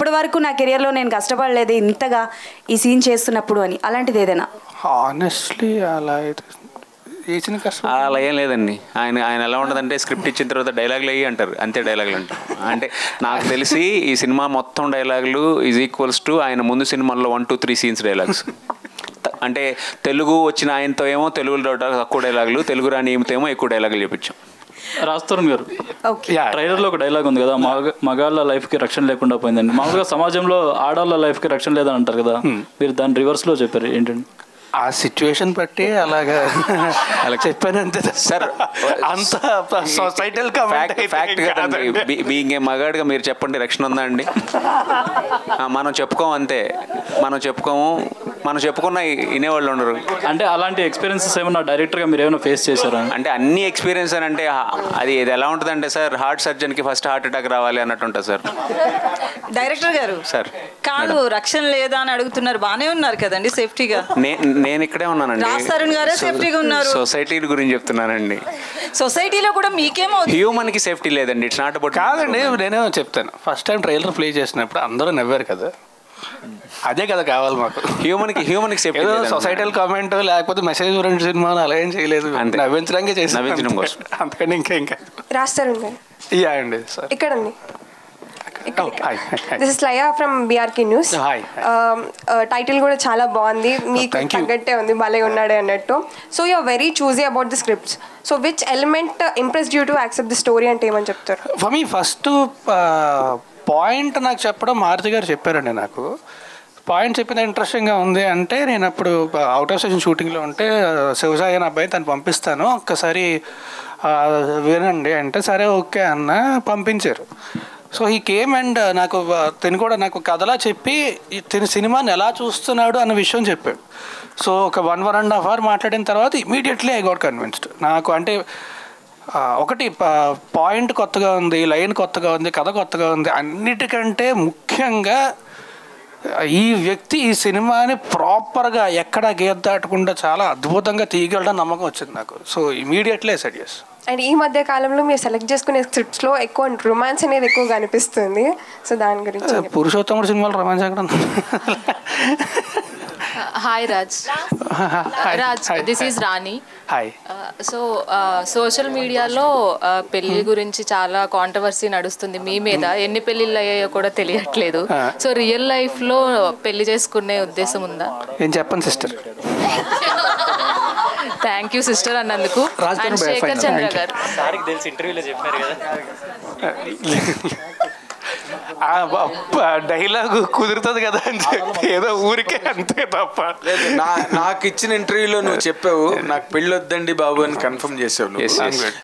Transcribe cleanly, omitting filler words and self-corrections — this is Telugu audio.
ఇప్పటి వరకు నా కెరియర్లో నేను కష్టపడలేదు ఇంతగా ఈ సీన్ చేస్తున్నప్పుడు అని, అలాంటిది ఏదైనా? హానెస్ట్లీ అలా అలా ఏం లేదండి. ఆయన ఎలా ఉంటుందంటే స్క్రిప్ట్ ఇచ్చిన తర్వాత డైలాగులు అయ్యి అంటారు, అంతే డైలాగులు అంటారు. అంటే నాకు తెలిసి ఈ సినిమా మొత్తం డైలాగులు ఈజ్ ఈక్వల్స్ టు ఆయన ముందు సినిమాల్లో 1, 2, 3 సీన్స్ డైలాగ్స్. అంటే తెలుగు వచ్చిన ఆయనతో ఏమో తెలుగులో తక్కువ డైలాగులు, తెలుగు రాని ఏమితో ఏమో ఎక్కువ డైలాగులు చెప్పించాం. రాజ్ తరుణ్ గారు, ట్రైలర్లో ఒక డైలాగ్ ఉంది కదా, మగాళ్ళ లైఫ్కి రక్షణ లేకుండా పోయిందండి. మామూలుగా సమాజంలో ఆడవాళ్ళ లైఫ్కి రక్షణ లేదని అంటారు కదా, మీరు దాని రివర్స్లో చెప్పారు ఏంటండి? ఆ సిచ్యువేషన్ బట్టి అలాగా అలా చెప్పానంతే సార్. అంత సొసైటల్ ఫ్యాక్ట్ కదండి. బీయింగ్ ఏ మగాడిగా మీరు చెప్పండి, రక్షణ ఉందా అండి? మనం చెప్పుకోము అంతే, మనం చెప్పుకున్న వినేవాళ్ళు ఉండరు. అంటే అలాంటి ఎక్స్పీరియన్సెస్ ఏమన్నా డైరెక్టర్గా మీరు ఏమైనా ఫేస్ చేశారా? అంటే అన్ని ఎక్స్పీరియన్స్ అని అంటే అది ఎలా ఉంటుందంటే సార్, హార్ట్ సర్జన్కి ఫస్ట్ హార్ట్ అటాక్ రావాలి అన్నట్టు ఉంటుంది సార్. డైరెక్టర్ గారు సార్ కాదు, రక్షణ లేదా అని అడుగుతున్నారు, బాగానే ఉన్నారు కదండి సేఫ్టీగా. నేను ఇక్కడే ఉన్నానండి. రాజ్ తరుణ్ గారే సేఫ్టీగా ఉన్నారు. సొసైటీ గురించి చెప్తున్నానండి. సొసైటీలో కూడా మీకేమో హ్యూమన్ కి సేఫ్టీ లేదండి. It's not about. కాదండి, నేనే చెప్తాను. ఫస్ట్ టైం ట్రైలర్ ప్లే చేసినప్పుడు అందరూ నవ్వారు కదా, అదే కదా కావాలి మాకు. హ్యూమన్ కి సేఫ్టీ. సొసైటల్ కామెంట్ లేకపోతే మెసేజ్ ఓరియంటెడ్ సినిమాలు అలా ఏం చేయలేదు, నవ్వించడానికి చేసి నవ్వించడం కోసం, అంతకని ఇంకా. రాజ్ తరుణ్ గారు యా అండి సార్, ఇక్కడ అండి. This is Laya from BRK news. Title కూడా చాలా బాగుంది, మీకు తగ్గట్టే ఉంది, భలే ఉన్నాడే అన్నట్టు. So you are very choosy about the scripts. So which element impressed you to accept the story అంటే ఏమని చెప్తారు? ఫర్ మీ ఫస్ట్ పాయింట్ నాకు చెప్పడం మారుతి గారు చెప్పారండి. నాకు పాయింట్ చెప్పిన ఇంట్రెస్టింగ్గా ఉంది అంటే, నేను అప్పుడు అవుట్ ఆఫ్ స్టేషన్ షూటింగ్లో ఉంటే శివసాయి అనే అబ్బాయి తను పంపిస్తాను ఒక్కసారి వినండి అంటే, సరే ఓకే అన్న పంపించారు. సో ఈ కేమ్ అండ్ నాకు నాకు కథలా చెప్పి తిని సినిమాని ఎలా చూస్తున్నాడు అన్న విషయం చెప్పాడు. సో ఒక 1.5 hour మాట్లాడిన తర్వాత ఇమీడియట్లీ ఐ గాట్ కన్విన్స్డ్. నాకు అంటే ఒకటి పాయింట్ కొత్తగా ఉంది, లైన్ కొత్తగా ఉంది, కథ కొత్తగా ఉంది, అన్నిటికంటే ముఖ్యంగా ఈ వ్యక్తి ఈ సినిమాని ప్రాపర్గా ఎక్కడ గీత దాటకుండా చాలా అద్భుతంగా తీయగలడని నమ్మకం వచ్చింది నాకు. So immediately I said yes. And ఈ మధ్య కాలంలో మీరు సెలెక్ట్ చేసుకునే స్క్రిప్ట్స్లో ఎక్కువ రొమాన్స్ అనేది ఎక్కువగా అనిపిస్తుంది. సో దాని గురించి పురుషోత్తముడు సినిమాలో రొమాన్స్ ఎక్కడ? Hi Raj. This is Rani. Hi. So social మీడియాలో పెళ్లి గురించి చాలా కాంట్రవర్సీ నడుస్తుంది మీ మీద. ఎన్ని పెళ్ళిళ్ళు అయ్యాయో కూడా తెలియట్లేదు. సో రియల్ లైఫ్లో పెళ్లి చేసుకునే ఉద్దేశం ఉందా? ఏం చెప్పండి సిస్టర్. థ్యాంక్ యూ సిస్టర్ అన్నందుకు. అండ్ శేఖర్ చంద్ర గారు, డైలాగు కుదురుతుంది కదా అని చెప్పి ఏదో ఊరికే అంతే తప్ప. నాకు ఇచ్చిన ఇంటర్వ్యూలో నువ్వు చెప్పావు నాకు పెళ్ళొద్దండి బాబు అని కన్ఫర్మ్ చేసావు.